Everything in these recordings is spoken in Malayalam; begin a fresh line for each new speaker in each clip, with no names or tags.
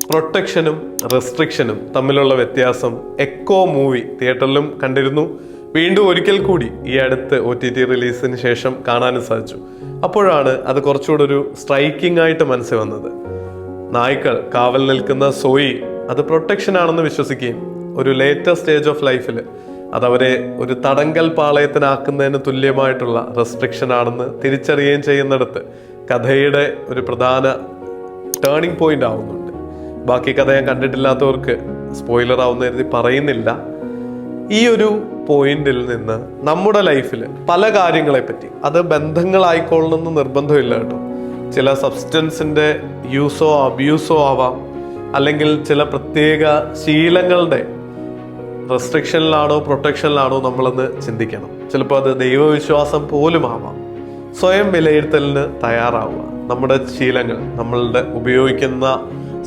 പ്രൊട്ടക്ഷനും റെസ്ട്രിക്ഷനും തമ്മിലുള്ള വ്യത്യാസം എക്കോ മൂവി തിയേറ്ററിലും കണ്ടിരുന്നു. വീണ്ടും ഒരിക്കൽ കൂടി ഈ അടുത്ത് OTT റിലീസിന് ശേഷം കാണാനും സാധിച്ചു. അപ്പോഴാണ് അത് കുറച്ചുകൂടെ ഒരു സ്ട്രൈക്കിംഗ് ആയിട്ട് മനസ്സിൽ വന്നത്. നായ്ക്കൾ കാവൽ നിൽക്കുന്ന സോയി അത് പ്രൊട്ടക്ഷൻ ആണെന്ന് വിശ്വസിക്കുകയും ഒരു ലേറ്റർ സ്റ്റേജ് ഓഫ് ലൈഫിൽ അതവരെ ഒരു തടങ്കൽ പാളയത്തിനാക്കുന്നതിന് തുല്യമായിട്ടുള്ള റെസ്ട്രിക്ഷൻ ആണെന്ന് തിരിച്ചറിയുകയും ചെയ്യുന്നിടത്ത് കഥയുടെ ഒരു പ്രധാന ടേണിംഗ് പോയിന്റ് ആവുന്നുണ്ട്. ബാക്കി കഥ ഞാൻ കണ്ടിട്ടില്ലാത്തവർക്ക് സ്പോയിലർ ആവുന്ന കരുതി പറയുന്നില്ല. ഈ ഒരു പോയിന്റിൽ നിന്ന് നമ്മുടെ ലൈഫിൽ പല കാര്യങ്ങളെ പറ്റി, അത് ബന്ധങ്ങളായിക്കൊള്ളണമെന്ന് നിർബന്ധമില്ല കേട്ടോ. ചില സബ്സ്റ്റൻസിന്റെ യൂസോ അബ്യൂസോ ആവാം, അല്ലെങ്കിൽ ചില പ്രത്യേക ശീലങ്ങളുടെ റെസ്ട്രിക്ഷനിലാണോ പ്രൊട്ടക്ഷനിലാണോ നമ്മളെന്ന് ചിന്തിക്കണം. ചിലപ്പോൾ അത് ദൈവവിശ്വാസം പോലും ആവാം. സ്വയം വിലയിരുത്തലിന് തയ്യാറാവുക. നമ്മുടെ ശീലങ്ങൾ, നമ്മളുടെ ഉപയോഗിക്കുന്ന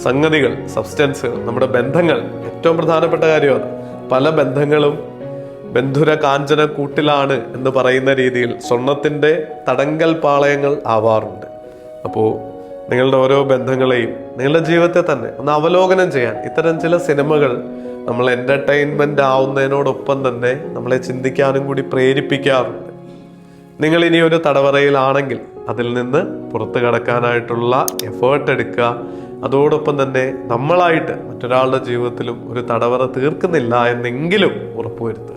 സംഗതികൾ, സബ്സ്റ്റൻസുകൾ, നമ്മുടെ ബന്ധങ്ങൾ, ഏറ്റവും പ്രധാനപ്പെട്ട കാര്യമാണ്. പല ബന്ധങ്ങളും ബന്ധുര കാഞ്ചന കൂട്ടിലാണ് എന്ന് പറയുന്ന രീതിയിൽ സ്വർണത്തിൻ്റെ തടങ്കൽ പാളയങ്ങൾ ആവാറുണ്ട്. അപ്പോൾ നിങ്ങളുടെ ഓരോ ബന്ധങ്ങളെയും നിങ്ങളുടെ ജീവിതത്തെ തന്നെ ഒന്ന് അവലോകനം ചെയ്യാൻ ഇത്തരം ചില സിനിമകൾ നമ്മൾ എൻ്റർടൈൻമെൻ്റ് ആവുന്നതിനോടൊപ്പം തന്നെ നമ്മളെ ചിന്തിക്കാനും കൂടി പ്രേരിപ്പിക്കാറുണ്ട്. നിങ്ങൾ ഇനി ഒരു തടവറയിലാണെങ്കിൽ അതിൽ നിന്ന് പുറത്തു കടക്കാനായിട്ടുള്ള എഫേർട്ട് എടുക്കുക. അതോടൊപ്പം തന്നെ നമ്മളായിട്ട് മറ്റൊരാളുടെ ജീവിതത്തിലും ഒരു തടവറ തീർക്കുന്നില്ല എന്നെങ്കിലും ഉറപ്പുവരുത്തുക.